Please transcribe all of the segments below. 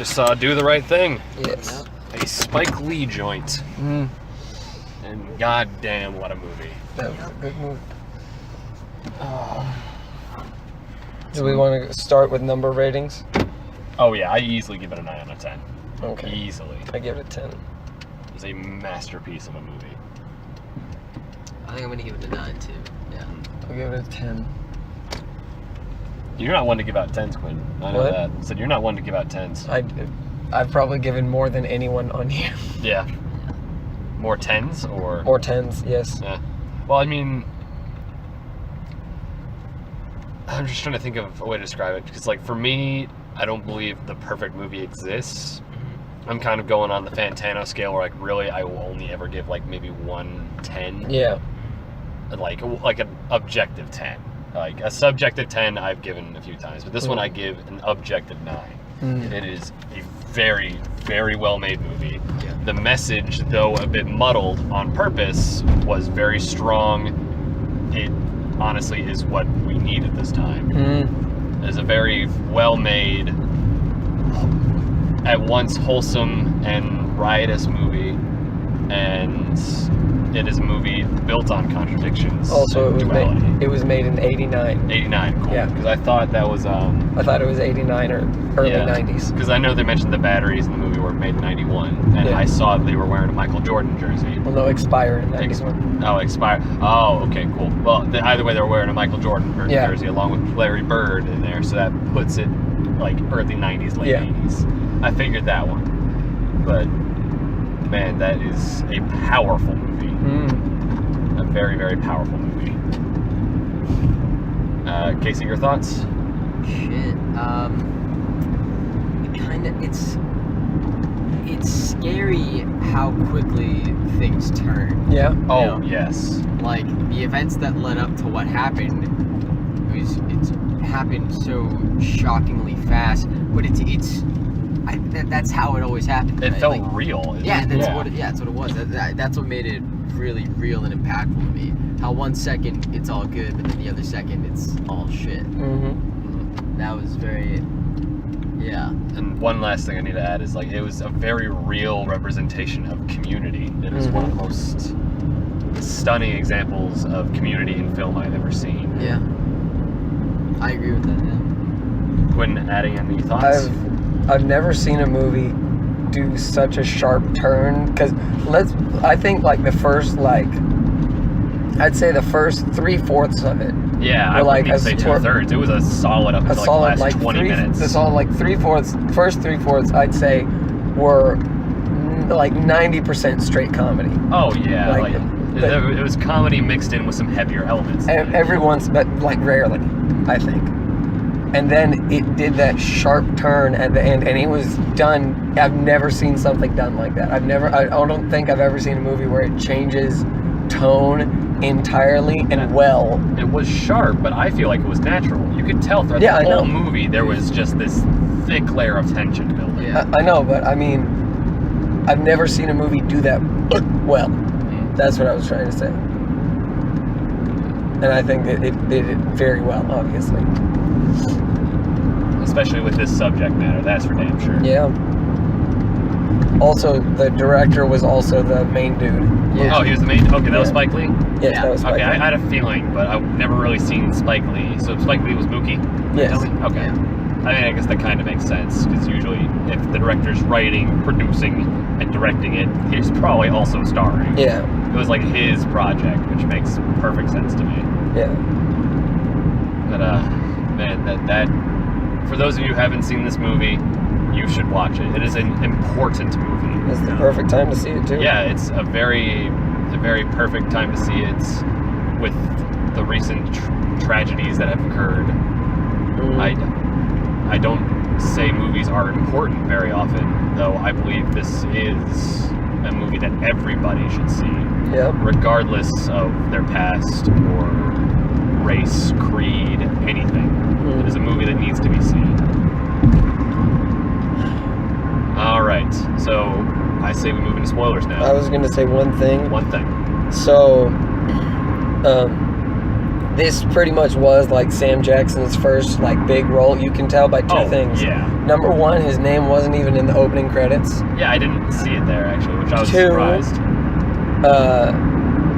just saw Do the Right Thing. Yes. A Spike Lee joint. Mm. And goddamn, what a movie. That was a good movie. Do we want to start with number ratings? Oh yeah, I easily give it a 9 out of 10. Okay. Easily. I give it a 10. It's a masterpiece of a movie. I think I'm gonna give it a 9 too. Yeah. I'll give it a 10. You're not one to give out 10s, Quinn. I know What? that. I said you're not one to give out 10s. I've probably given more than anyone on here. Yeah. More 10s or? More 10s, yes. Yeah. Well, I mean, I'm just trying to think of a way to describe it, because like for me, I don't believe the perfect movie exists. I'm kind of going on the Fantano scale where like really I will only ever give like maybe 1 10. Yeah. Like an objective 10. Like a subjective 10 I've given a few times, but this one I give an objective 9. It is a very, very well made movie. Yeah. The message, though a bit muddled on purpose, was very strong. It honestly is what we need at this time. It is a very well made, at once wholesome and riotous movie, and it is a movie built on contradictions. Also, and duality. it was made in 89. 89, cool. Yeah. Because I thought that was I thought it was 89 or early 90s. Because I know they mentioned the batteries in the movie were made in 91, and Yeah. I saw they were wearing a Michael Jordan jersey. Well, no, Expire in 91. Expire. Oh, okay, cool. Well, either way, they were wearing a Michael Jordan Yeah. jersey along with Larry Bird in there, so that puts it like early 90s, late Yeah. 80s. I figured that one. But, man, that is a powerful movie. A very, very powerful movie. Casey, your thoughts? Shit. It's scary how quickly things turn. Yeah. Oh, Yeah. yes. Like the events that led up to what happened, it's happened so shockingly fast. But that's how it always happened. It right? felt Like, real. Yeah, that's what it was. That's what made it really real and impactful to me. How 1 second it's all good, but then the other second it's all shit. That was very, yeah. And one last thing I need to add is like it was a very real representation of community. It is one of the most stunning examples of community in film I've ever seen. Yeah. I agree with that, yeah. Quinn, adding any thoughts? I've never seen a movie do such a sharp turn, because I think like the first I'd say the first 3/4 of it. Yeah, I were, wouldn't even say 2/3. It was a solid up until like the last 20 minutes. The solid like 3/4, first 3/4 I'd say were like 90% straight comedy. Oh yeah, Like, it was comedy mixed in with some heavier elements. Every once, but like rarely, I think. And then it did that sharp turn at the end, and it was done. I've never seen something done like that. I don't think I've ever seen a movie where it changes tone entirely and well. It was sharp, but I feel like it was natural. You could tell throughout Yeah, the I whole know. movie there was just this thick layer of tension building. Yeah. I know, but I mean, I've never seen a movie do that well. That's what I was trying to say. And I think it did it very well, obviously. Especially with this subject matter, that's for damn sure. Yeah. Also, the director was also the main dude. Yeah. Oh, he was the main. Okay, that was Yeah. Spike Lee. Yes, Yeah. that was Spike Okay, I Lee. had a feeling, but I've never really seen Spike Lee. So Spike Lee was Mookie? Yes. Tell me? Okay. Yeah. I mean, I guess that kind of makes sense, because usually if the director's writing, producing, and directing it, he's probably also starring. Yeah. It was like his project, which makes perfect sense to me. Yeah. But, man, that for those of you who haven't seen this movie, you should watch it. It is an important movie. It's the perfect time to see it too. Yeah, it's a very perfect time to see it with the recent tragedies that have occurred. I don't say movies are important very often, though I believe this is a movie that everybody should see, Yep. regardless of their past or race, creed, anything. It is a movie that needs to be seen. All right, so I say we move into spoilers now. I was gonna say one thing. One thing. So, this pretty much was like Sam Jackson's first like big role. You can tell by two things. Yeah. Number one, his name wasn't even in the opening credits. Yeah, I didn't see it there actually, which I was Two, surprised.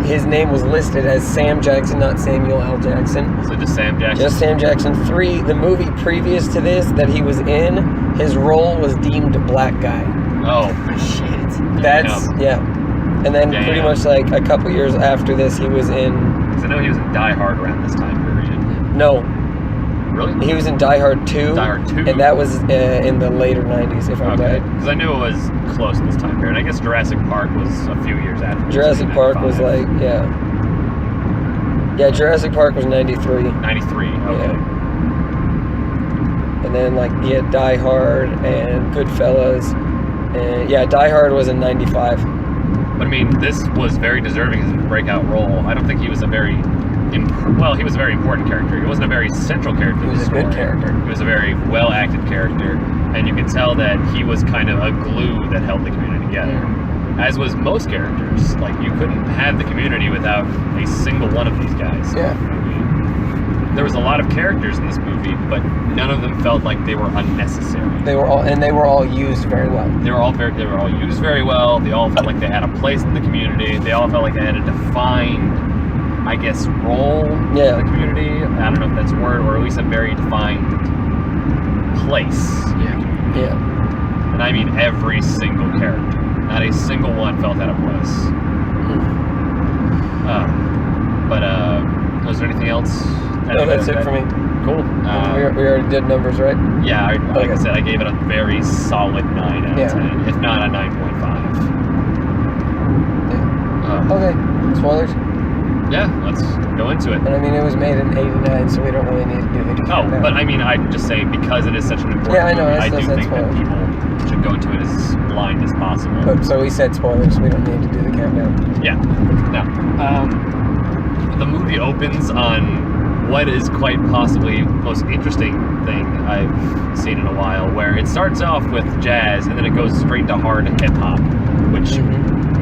His name was listed as Sam Jackson, not Samuel L. Jackson. So just Sam Jackson. Just Sam Jackson. 3, the movie previous to this that he was in, his role was deemed black guy. Oh, Shit. That's, yeah. And then pretty Damn. much like a couple years after this, he was in, because I know he was in Die Hard around this time period. no, Really? he was in Die Hard 2. Die Hard 2. And that was in the later 90s, if I'm Okay, right. because I knew it was close to this time period. I guess Jurassic Park was a few years after. this, Jurassic maybe Park was 95. like, yeah. Yeah, Jurassic Park was 93. 93. Okay. Yeah. And then like, yeah, Die Hard and Goodfellas. And yeah, Die Hard was in 95. But I mean, this was very deserving as a breakout role. I don't think he was a very, he was a very important character. He wasn't a very central character. He in was the a good story. character. He was a very well-acted character, and you could tell that he was kind of a glue that held the community together. As was most characters. Like, you couldn't have the community without a single one of these guys. Yeah. There was a lot of characters in this movie, but none of them felt like they were unnecessary. They were all used very well. They were all used very well. They all felt like they had a place in the community. They all felt like they had a defined, I guess, role in Yeah. the community. I don't know if that's a word, or at least a very defined place. Yeah. Yeah. And I mean every single character. Not a single one felt out of place. Was there anything else? No, that's it for me. Cool. We already did numbers, right? Yeah, like I Okay. said, I gave it a very solid 9 out of Yeah. 10, if not a 9.5. Yeah. Okay. Spoilers. Yeah, let's go into it. And I mean, it was made in '89, so we don't really need to do the Oh, countdown. but I mean, I'm just saying because it is such an important Yeah, I know, movie, I that's- do that's think that fine. people should go into it as blind as possible. But so we said spoilers, so we don't need to do the countdown. Yeah. Now, the movie opens on what is quite possibly the most interesting thing I've seen in a while, where it starts off with jazz and then it goes straight to hard hip hop, which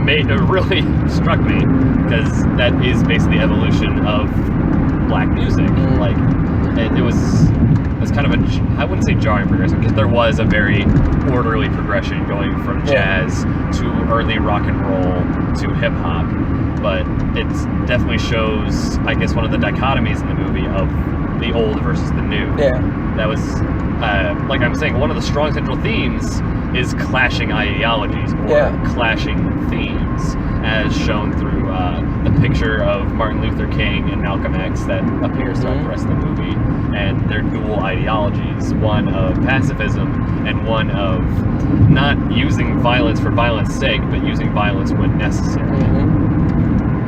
really struck me because that is basically the evolution of black music. Like, it was kind of I wouldn't say jarring progression, because there was a very orderly progression going from jazz to early rock and roll to hip hop. But it definitely shows, I guess, one of the dichotomies in the movie of the old versus the new. Yeah. That was, like I'm saying, one of the strong central themes is clashing ideologies or clashing themes, as shown through the picture of Martin Luther King and Malcolm X that appears throughout the rest of the movie, and their dual ideologies, one of pacifism and one of not using violence for violence sake, but using violence when necessary.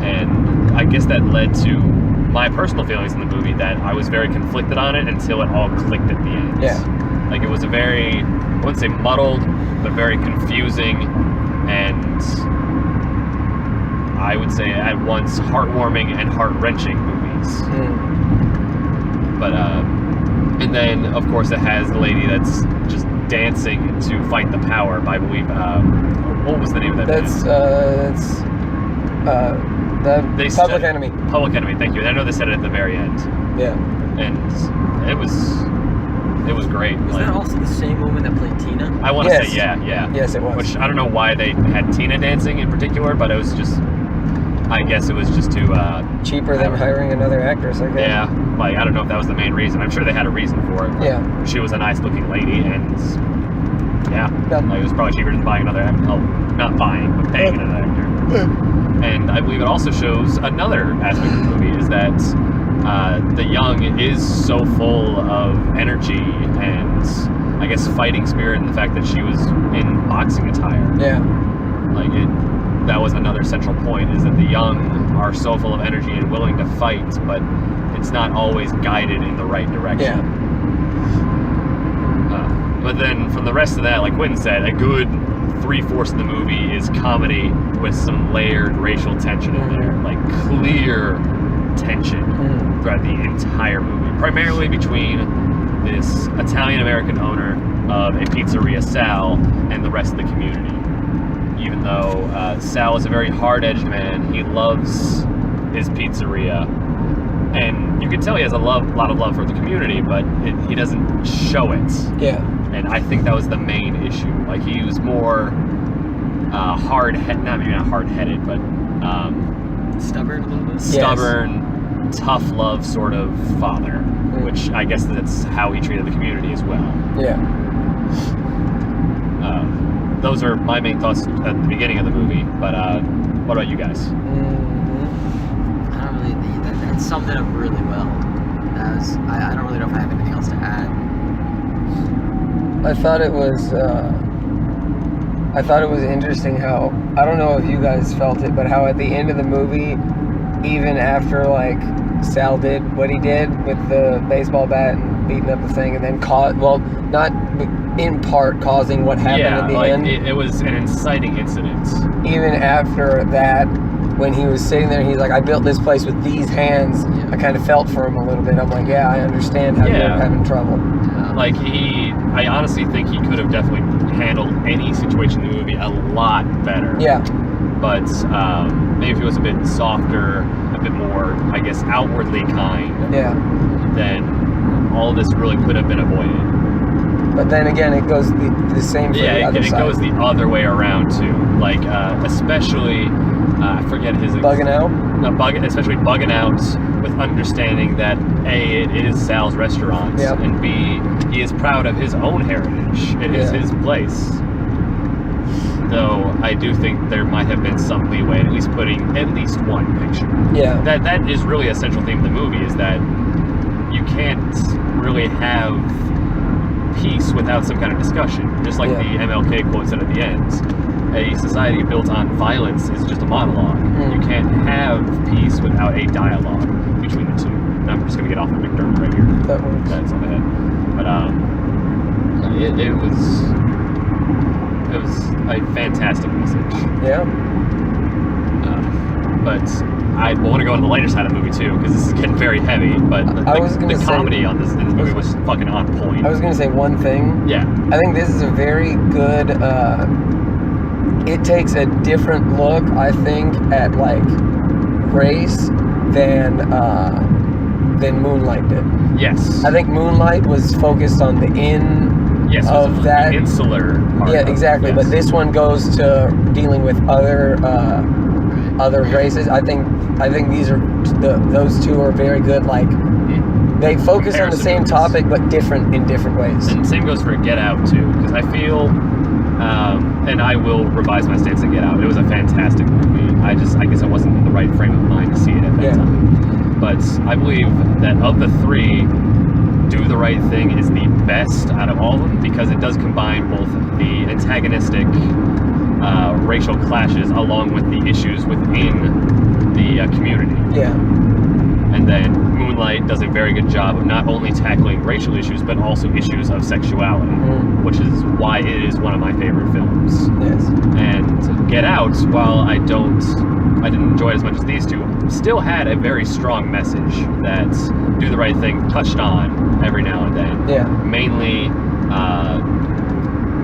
And I guess that led to my personal feelings in the movie, that I was very conflicted on it until it all clicked at the end. Yeah. Like, it was a very, I wouldn't say muddled, but very confusing, and I would say at once heartwarming and heart-wrenching movies. But, and then, of course, it has the lady that's just dancing to fight the power by, I believe, what was the name of that band? The They Public said- Enemy. Public Enemy, thank you. I know they said it at the very end, Yeah. and it was great. Was Like, that also the same woman that played Tina? I want to Yes. say yeah. Yes, it was. Which I don't know why they had Tina dancing in particular, but it was just, I guess it was just to, Cheaper than hiring another actress, I guess. yeah, like, I don't know if that was the main reason. I'm sure they had a reason for it. But Yeah. she was a nice looking lady, and yeah, Yeah. like, it was probably cheaper than buying another actor. Oh, not buying, but paying another actor. And I believe it also shows another aspect of the movie is that the young is so full of energy and, I guess, fighting spirit, and the fact that she was in boxing attire. Yeah. Like, that was another central point, is that the young are so full of energy and willing to fight, but it's not always guided in the right direction. But then from the rest of that, like Quentin said, a good 3/4 of the movie is comedy with some layered racial tension in there, like clear tension throughout the entire movie, primarily between this Italian-American owner of a pizzeria, Sal, and the rest of the community. Even though Sal is a very hard-edged man, he loves his pizzeria, and can tell he has a lot of love for the community, but he doesn't show it. Yeah. And I think that was the main issue. Like, he was more maybe not hard-headed, but Stubborn a little bit. stubborn, tough love sort of father, which I guess that's how he treated the community as well. Yeah. Those are my main thoughts at the beginning of the movie, but what about you guys? Mm-hmm. I don't really. That summed it up really well. I don't really know if I have anything else to add. I thought it was interesting how, I don't know if you guys felt it, but how at the end of the movie, even after like Sal did what he did with the baseball bat and beating up the thing, and then not in part causing what happened at the end. It was an inciting incident. Even after that, when he was sitting there, he's like, I built this place with these hands. Yeah. I kind of felt for him a little bit. I'm like, yeah, I understand how you're having trouble. Like, I honestly think he could have definitely handled any situation in the movie a lot better. Yeah. But maybe if he was a bit softer, a bit more, I guess, outwardly kind, Yeah. then all this really could have been avoided. But then again, it goes the same for the other it side. goes the other way around too. Like, especially, I forget his... Bugging out? Especially bugging out with understanding that A, it is Sal's restaurant, Yep. and B, he is proud of his own heritage. It is his place. Though I do think there might have been some leeway in at least putting at least one picture. Yeah. That is really a central theme of the movie, is that you can't really have peace without some kind of discussion. Just like the MLK quote said at the end, a society built on violence is just a monologue. You can't have peace without a dialogue between the two. And I'm just going to get off of McDermott right here. That works. That's on the head. But it was a fantastic message. Yeah. But I want to go on the lighter side of the movie too, because this is getting very heavy. But the comedy in this movie was fucking on point. I was going to say one thing. Yeah. I think this is a very good, it takes a different look, I think, at like race than Moonlight did. Yes. I think Moonlight was focused on the of that. The insular part. Yeah, exactly. Yes. But this one goes to dealing with other races. I think these are those two are very good. Like, they focus on the same movies. Topic but different in different ways. And same goes for Get Out too, because I feel, and I will revise my stance on Get Out. It was a fantastic movie. I guess I wasn't in the right frame of mind to see it at that time. But I believe that of the three, Do the Right Thing is the best out of all of them, because it does combine both the antagonistic racial clashes along with the issues within the community. Yeah. And then Moonlight does a very good job of not only tackling racial issues, but also issues of sexuality, which is why it is one of my favorite films. Yes. And Get Out, while I didn't enjoy it as much as these two, still had a very strong message that Do the Right Thing touched on every now and then. Yeah. Mainly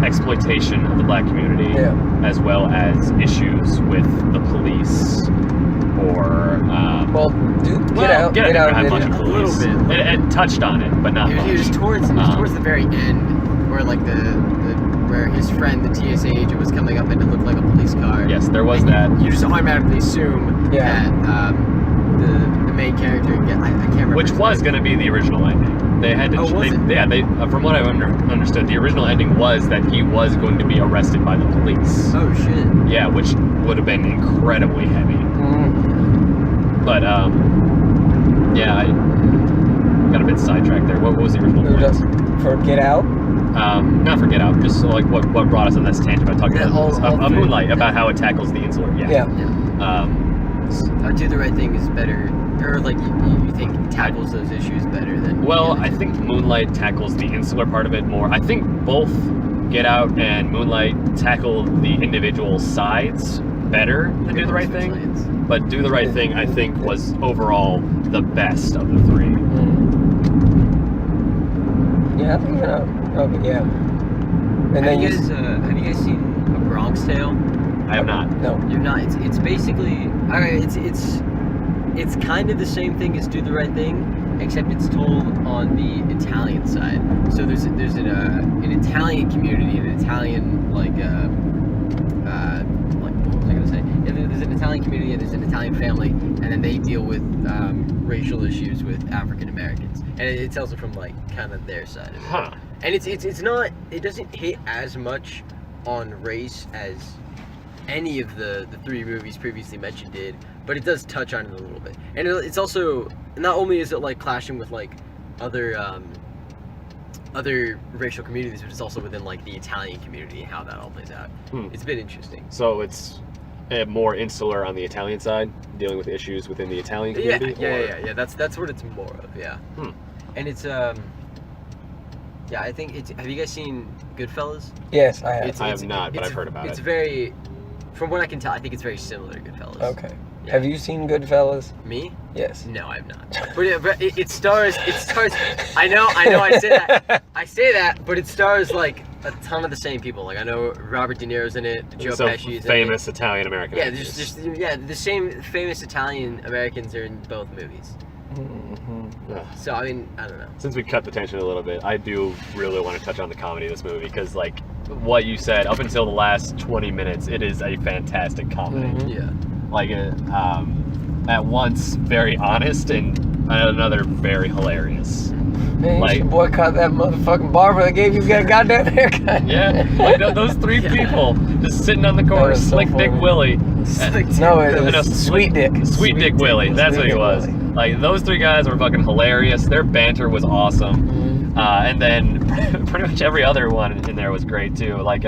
exploitation of the black community, as well as issues with the police, or Get Out had did much it. of A little police. bit. It touched on it, but not much. It was towards the very end, where like where his friend, the TSA agent, was coming up and it looked like a police car. Yes, there was that. You just automatically assume that the main character, I can't remember. Which was going to be the original ending. They had to. From what I understood, the original ending was that he was going to be arrested by the police. Oh shit. Yeah, which would have been incredibly heavy. But I got a bit sidetracked there. What was the original point? For Get Out? Not for Get Out, just like what brought us on this tangent about talking about Moonlight, about how it tackles the insular. Do the Right Thing is better, or like you think tackles those issues better than? Well, I think Moonlight tackles the insular part of it more. I think both Get Out and Moonlight tackle the individual sides better than Do the Right Thing. But Do the Right Thing, I think, was overall the best of the three. Yeah, I think yeah. And then have you guys seen A Bronx Tale? I have not. No. You're not. It's basically, alright. It's kind of the same thing as Do the Right Thing, except it's told on the Italian side. So there's an Italian community, an Italian like what was I gonna say? Yeah, there's an Italian community and there's an Italian family, and then they deal with racial issues with African Americans, and it tells it from like kind of their side of it. Huh. And it's not, it doesn't hit as much on race as any of the three movies previously mentioned did, but it does touch on it a little bit. And it's also, not only is it like clashing with like other racial communities, but it's also within like the Italian community and how that all plays out. It's been interesting. So it's more insular on the Italian side, dealing with issues within the Italian community? Yeah. That's what it's more of, yeah. And it's yeah, I think it's. Have you guys seen Goodfellas? Yes, I have. I have not, but I've heard about it. It's very, from what I can tell, I think it's very similar to Goodfellas. Okay. Yeah. Have you seen Goodfellas? Me? Yes. No, I have not. But it stars. I know. I say that. I say that, but it stars like a ton of the same people. Like I know Robert De Niro's in it. Joe Pesci is famous in it. Italian American. Yeah, the same famous Italian Americans are in both movies. So I mean, I don't know. Since we cut the tension a little bit, I do really want to touch on the comedy of this movie because, like, what you said up until the last 20 minutes, it is a fantastic comedy. Yeah. Like, at once very honest and at another very hilarious. Man, you should boycott that motherfucking barber that gave you that goddamn haircut. Yeah, like those three people just sitting on the corner, so Slick Dick funny. Willie. No, it was Sweet Dick. Sweet Dick Willie, that's what he was. Like, those three guys were fucking hilarious. Their banter was awesome. And then pretty much every other one in there was great too. Like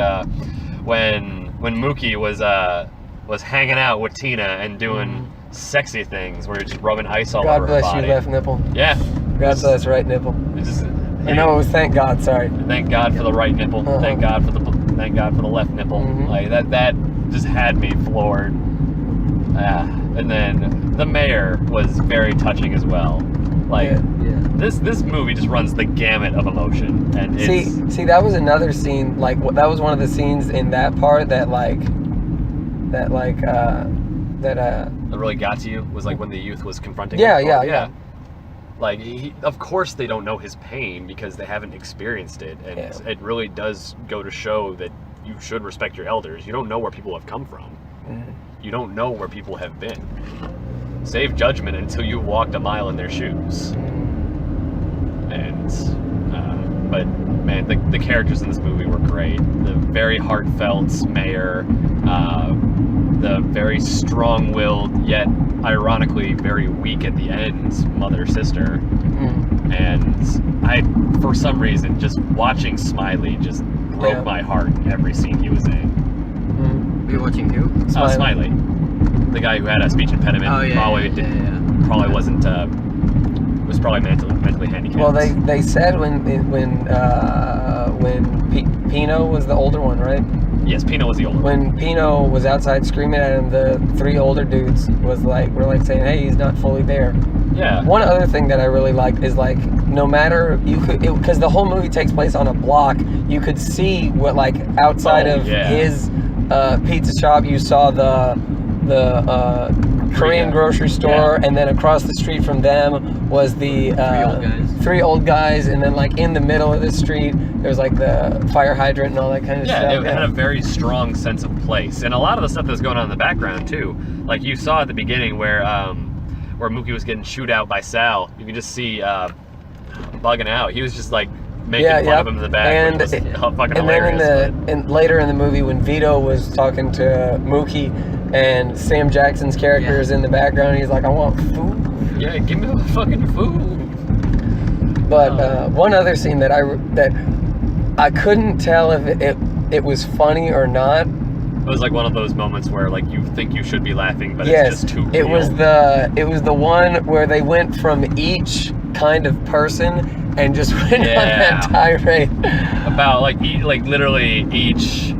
when Mookie was hanging out with Tina and doing sexy things where he's just rubbing ice all God over her bless body. you, left nipple. Yeah. God bless right nipple. No, it was thank God. Sorry. Thank God for the right nipple. Thank God for the left nipple. Like that just had me floored. And then the mayor was very touching as well. Like this movie just runs the gamut of emotion, and it's see that was another scene. Like that was one of the scenes in that part that really got to you was like when the youth was confronting him. Yeah. Like, of course they don't know his pain because they haven't experienced it, and it really does go to show that you should respect your elders. You don't know where people have come from. You don't know where people have been. Save judgment until you walked a mile in their shoes. And, but man, the characters in this movie were great. The very heartfelt mayor, the very strong-willed yet ironically very weak at the end mother-sister. And I, for some reason, just watching Smiley just broke my heart every scene he was in. Were you watching who? Smiley, the guy who had a speech impediment. Probably wasn't was probably mentally handicapped. Well, they said when Pino was the older one, right? Yes, Pino was the older one. When Pino was outside screaming at him, the three older dudes were like saying, "Hey, he's not fully there." Yeah. One other thing that I really liked is like no matter because the whole movie takes place on a block, you could see what like outside of his pizza shop, you saw the Korean grocery store, and then across the street from them was the three old guys, and then like in the middle of the street there was like the fire hydrant and all that kind of stuff. Yeah, it had a very strong sense of place, and a lot of the stuff that was going on in the background too. Like you saw at the beginning where Mookie was getting chewed out by Sal. You could just see bugging out. He was just like making fun of him in the back, and which was fucking hilarious. And then later in the movie when Vito was talking to Mookie and Sam Jackson's character is in the background, he's like, "I want food." Yeah, give me the fucking food. But one other scene that I couldn't tell if it was funny or not. It was like one of those moments where like you think you should be laughing, but it's just too real. It was the one where they went from each kind of person and just went on that tirade about like literally each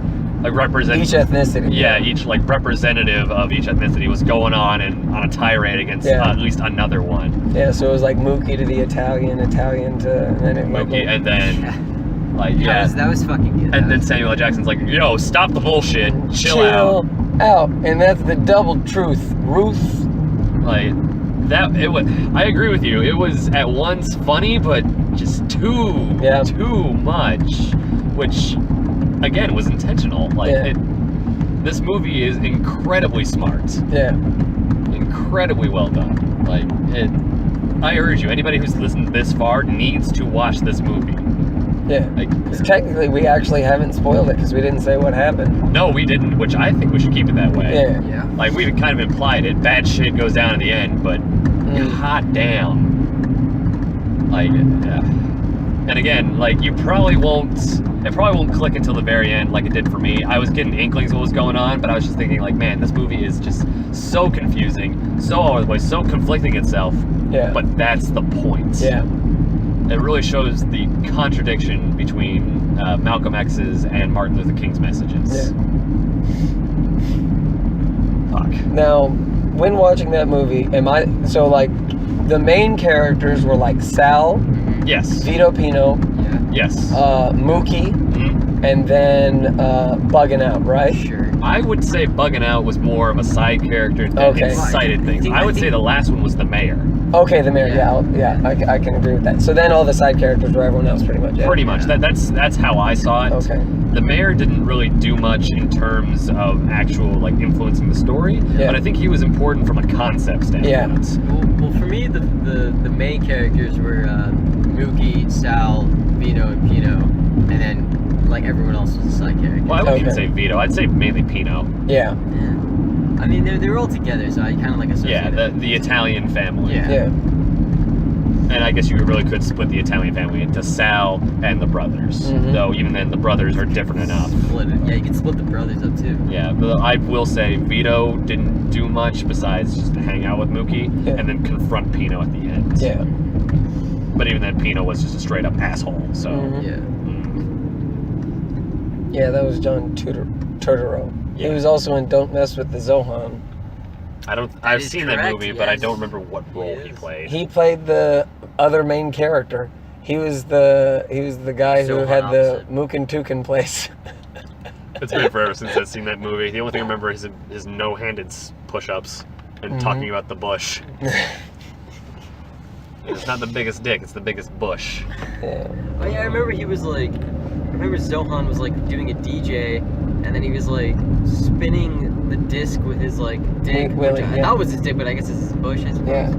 like represent each ethnicity. Yeah, each like representative of each ethnicity was going on a tirade against at least another one. Yeah, so it was like Mookie to the Italian to, and then Mookie, and then. Like, that was fucking good. And then Samuel L. Jackson's like, "Yo, stop the bullshit, chill out, and that's the double truth, Ruth." Like, I agree with you. It was at once funny, but just too much, which again was intentional. Like this movie is incredibly smart. Yeah. Incredibly well done. Like I urge you, anybody who's listened this far needs to watch this movie. Yeah. Because technically, we actually haven't spoiled it because we didn't say what happened. No, we didn't, which I think we should keep it that way. Yeah. Like, we kind of implied it. Bad shit goes down in the end, but hot damn. Like, yeah. And again, like, it probably won't click until the very end like it did for me. I was getting inklings of what was going on, but I was just thinking, like, man, this movie is just so confusing, so all over the place, so conflicting itself. Yeah. But that's the point. Yeah. It really shows the contradiction between Malcolm X's and Martin Luther King's messages. Yeah. Fuck. Now, when watching that movie, the main characters were like Sal, Yes. Vito Pino, Yes. Mookie, and then Bugging Out, right? Sure. I would say Bugging Out was more of a side character that Okay. incited things. I would say the last one was the mayor. Okay, the mayor. I can agree with that. So then all the side characters were everyone else, pretty much. Yeah. Pretty much. That's how I saw it. Okay. The mayor didn't really do much in terms of actual like influencing the story, but I think he was important from a concept standpoint. Yeah. Well, for me, the main characters were Mookie, Sal, Vito, and Pino, and then like everyone else was a side character. Well, I wouldn't even say Vito. I'd say mainly Pino. Yeah. I mean, they were all together, so I kind of like associate the Italian family. Yeah. And I guess you really could split the Italian family into Sal and the brothers. Mm-hmm. Though even then, the brothers are different enough. Yeah, you can split the brothers up too. Yeah, but I will say Vito didn't do much besides just hang out with Mookie and then confront Pino at the end. Yeah. But even then, Pino was just a straight up asshole. So. Mm-hmm. Yeah, that was John Turturro. Yeah. He was also in Don't Mess with the Zohan. I've seen that correct, movie, but I don't remember what role he played. He played the other main character. He was the guy who Zohan had the opposite. Mookin Tukin place. It's been forever since I've seen that movie. The only thing I remember is his no-handed push-ups and talking about the bush. It's not the biggest dick; it's the biggest bush. Yeah. Oh yeah, I remember he was like, Zohan was like doing a DJ, and then he was like spinning the disc with his like dick, Willie, which I thought was his dick, but I guess it's his bush. I suppose. Yeah.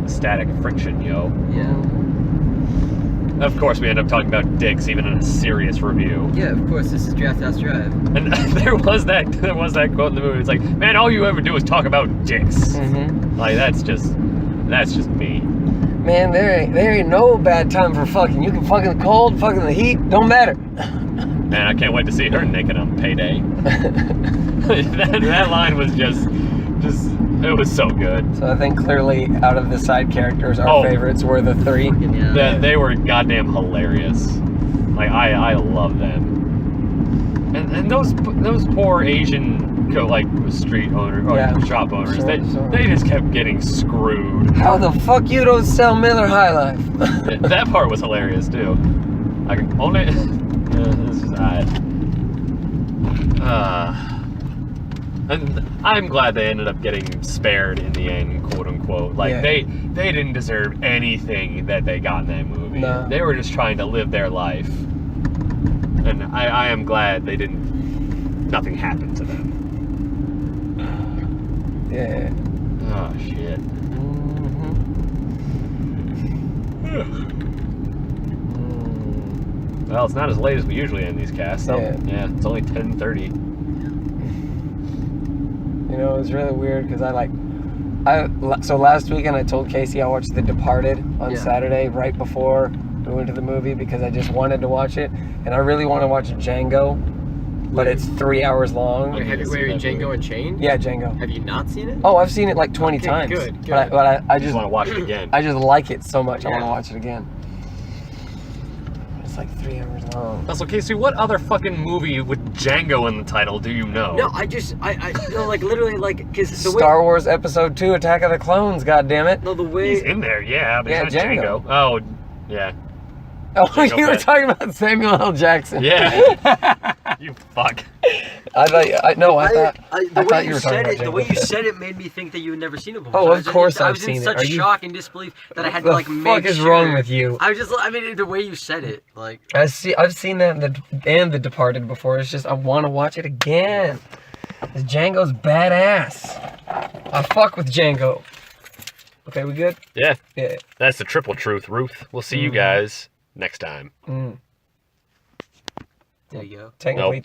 Static friction, yo. Yeah. Of course, we end up talking about dicks, even in a serious review. Yeah, of course. This is Draft House Drive. And there was that quote in the movie. It's like, man, all you ever do is talk about dicks. Mm-hmm. Like that's just me. Man, there ain't no bad time for fucking. You can fuck in the cold, fuck in the heat, don't matter. Man, I can't wait to see her naked on payday. that line was just it was so good. So I think clearly out of the side characters, our favorites were the three. Yeah. They were goddamn hilarious. Like I love them. And those poor Asian street owners or shop owners, they just kept getting screwed. How the fuck you don't sell Miller High Life? That part was hilarious too. I can only this is and I'm glad they ended up getting spared in the end, quote unquote. Like they didn't deserve anything that they got in that movie. No. They were just trying to live their life. And I am glad nothing happened to them. Yeah. Oh shit. Well, it's not as late as we usually end these casts. So yeah, it's only 10:30. You know, it was really weird because so last weekend I told Casey I watched The Departed on Saturday right before we went to the movie because I just wanted to watch it, and I really want to watch Django, but it's 3 hours long. Wait, Django Unchained? Yeah, Django. Have you not seen it? Oh, I've seen it like 20 times. Good. But I just want to watch it again. I just like it so much. I want to watch it again. It's like 3 hours long. Also, Casey, what other fucking movie with Django in the title do you know? No, I no, like literally like because the Star Wars Episode 2: Attack of the Clones. God damn it! No, the way he's in there, but Yeah, he's not Django. Oh, yeah. Oh, Jango you were Fett. talking about Samuel L. Jackson. Yeah. You fuck. I thought. I The way thought you you were talking said about it, the Jango way you Fett. said it made me think that you had never seen it before. Oh, So of course I I've was seen in it. such Are you- shock and disbelief that I had The to like fuck make is sure. wrong with you? I mean, the way you said it, like. I've seen that and The Departed before. It's just I want to watch it again. 'Cause Django's badass. I fuck with Django. Okay, we good? Yeah. Yeah. That's the triple truth, Ruth. We'll see you guys next time. Mm. There you go. Technically Nope.